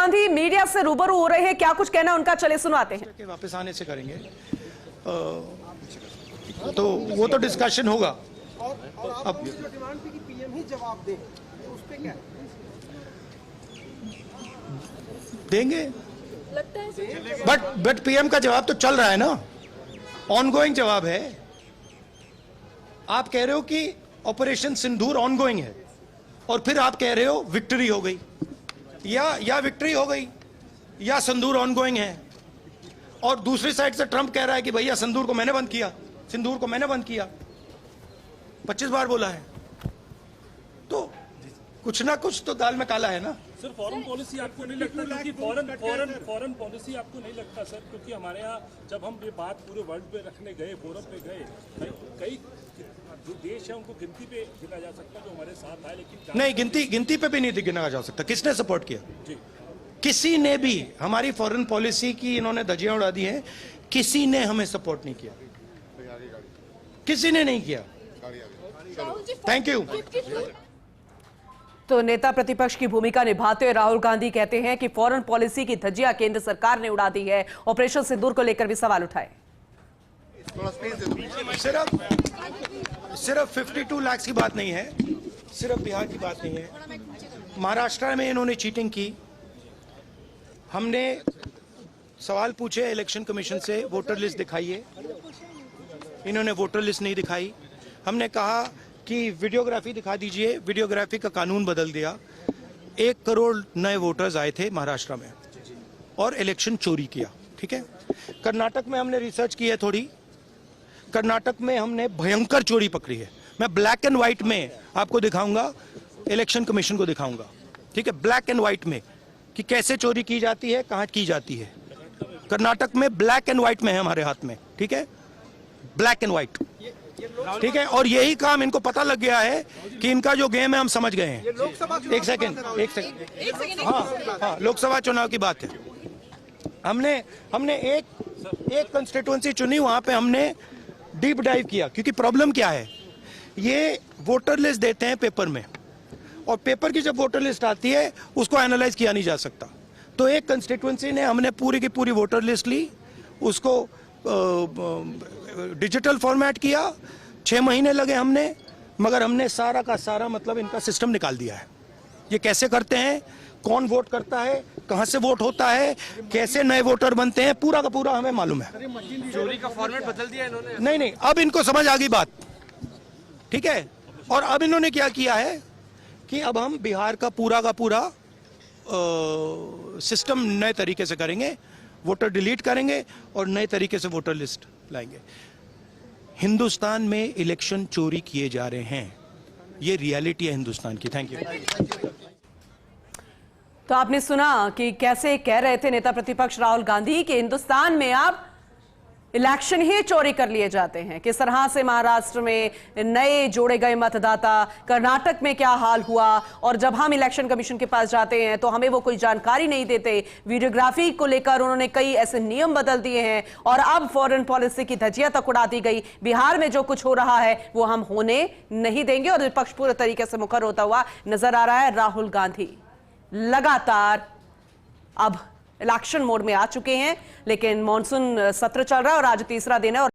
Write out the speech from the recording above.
Gandhi media से रूबरू हो रहे हैं, क्या कुछ कहना उनका, चले सुनाते हैं। वापस आने से करेंगे तो वो तो डिस्कशन होगा। अब जो डिमांड थी कि पीएम ही जवाब दे, तो उस पे क्या देंगे? लगता है बट पीएम का जवाब तो चल रहा है ना, ऑनगोइंग जवाब है। आप कह रहे हो कि ऑपरेशन सिंदूर ऑनगोइंग है और फिर आप कह रहे हो विक्ट्री हो गई, या विक्ट्री हो गई या सिंदूर ऑनगोइंग है। और दूसरी साइड से ट्रंप कह रहा है कि भैया सिंदूर को मैंने बंद किया, सिंदूर को मैंने बंद किया, 25 बार बोला है। तो कुछ ना कुछ तो दाल में काला है ना। सर फॉरेन पॉलिसी आपको नहीं लगता, क्योंकि फॉरेन पॉलिसी आपको नहीं लगता सर, क्योंकि हमारे यहाँ जब हम ये बात पूरे वर्ल्ड पे रखने गए, फोरम पे गए, कई जो देश है उनको गिनती पे गिना जा सकता है जो हमारे साथ आए, लेकिन नहीं, गिनती पे भी नहीं गिना जा सकता। किसने सपोर्ट किया? जी। किसी ने भी हमारी फॉरेन पॉलिसी की इन्होंने धज्जियां उड़ा दी हैं, किसी ने हमें सपोर्ट नहीं किया, किसी ने नहीं किया। Thank you. तो नेता प्रतिपक्ष की भूमिका निभाते हुए राहुल गांधी कहते हैं कि फॉरेन पॉलिसी की धज्जियां केंद्र सरकार ने उड़ा दी है। ऑपरेशन सिंदूर को लेकर भी सवाल उठाए। सिर्फ 52 लाख की बात नहीं है, सिर्फ बिहार की बात नहीं है। महाराष्ट्र में इन्होंने चीटिंग की। हमने सवाल पूछे इलेक्शन कमीशन से, वोटर लिस्ट दिखाइए, इन्होंने वोटर लिस्ट नहीं दिखाई। हमने कहा कि वीडियोग्राफी दिखा दीजिए, वीडियोग्राफी का कानून बदल दिया। 1 करोड़ नए वोटर्स आए थे महाराष्ट्र में और इलेक्शन चोरी किया। ठीक है, कर्नाटक में हमने रिसर्च की है थोड़ी, कर्नाटक में हमने भयंकर चोरी पकड़ी है। मैं ब्लैक एंड व्हाइट में आपको दिखाऊंगा, इलेक्शन कमीशन को दिखाऊंगा। ठीक है, ब्लैक एंड व्हाइट में कि कैसे चोरी की जाती है, कहां की जाती है। कर्नाटक में ब्लैक एंड व्हाइट में है हमारे हाथ में। ठीक है, ब्लैक एंड व्हाइट। ठीक है, और यही काम इनको पता लग गया है कि इनका जो गेम है हम समझ गए हैं। एक सेकंड। हाँ, लोकसभा चुनाव की बात है। हमने एक कंस्टिट्यूएंसी चुनी, वहां पे हमने डीप डाइव किया, क्योंकि प्रॉब्लम क्या है, ये वोटर लिस्ट देते हैं पेपर में, और पेपर की जब वोटर लिस्ट आती है उसको एनालाइज किया नहीं जा सकता। तो एक कंस्टिट्यूएंसी ने हमने पूरी की पूरी वोटर लिस्ट ली, उसको डिजिटल फॉर्मेट किया। 6 महीने लगे हमने, मगर हमने सारा का सारा मतलब इनका सिस्टम निकाल दिया है। ये कैसे करते हैं, कौन वोट करता है, कहां से वोट होता है, कैसे नए वोटर बनते हैं, पूरा का पूरा हमें मालूम है। चोरी का फॉर्मेट बदल दिया इन्होंने। नहीं, अब इनको समझ आ गई बात। ठीक है, और अब इन्होंने क्या किया है कि अब हम बिहार का पूरा सिस्टम नए तरीके से करेंगे, वोटर डिलीट करेंगे और नए तरीके से वोटर लिस्ट लाएंगे। हिंदुस्तान में इलेक्शन चोरी किए जा रहे हैं, ये रियलिटी है हिंदुस्तान की। Thank you. तो आपने सुना कि कैसे कह रहे थे नेता प्रतिपक्ष राहुल गांधी कि हिंदुस्तान में अब इलेक्शन ही चोरी कर लिए जाते हैं। किस तरह से महाराष्ट्र में नए जोड़े गए मतदाता, कर्नाटक में क्या हाल हुआ, और जब हम इलेक्शन कमीशन के पास जाते हैं तो हमें वो कोई जानकारी नहीं देते। वीडियोग्राफी को लेकर उन्होंने कई ऐसे नियम बदल दिए हैं और अब फॉरेन पॉलिसी की धज्जियां तक उड़ा दी गई। बिहार में जो कुछ हो रहा है वो हम होने नहीं देंगे, और विपक्ष पूरे तरीके से मुखर होता हुआ नजर आ रहा है। राहुल गांधी लगातार अब इलेक्शन मोड में आ चुके हैं, लेकिन मॉनसून सत्र चल रहा है और आज तीसरा दिन है और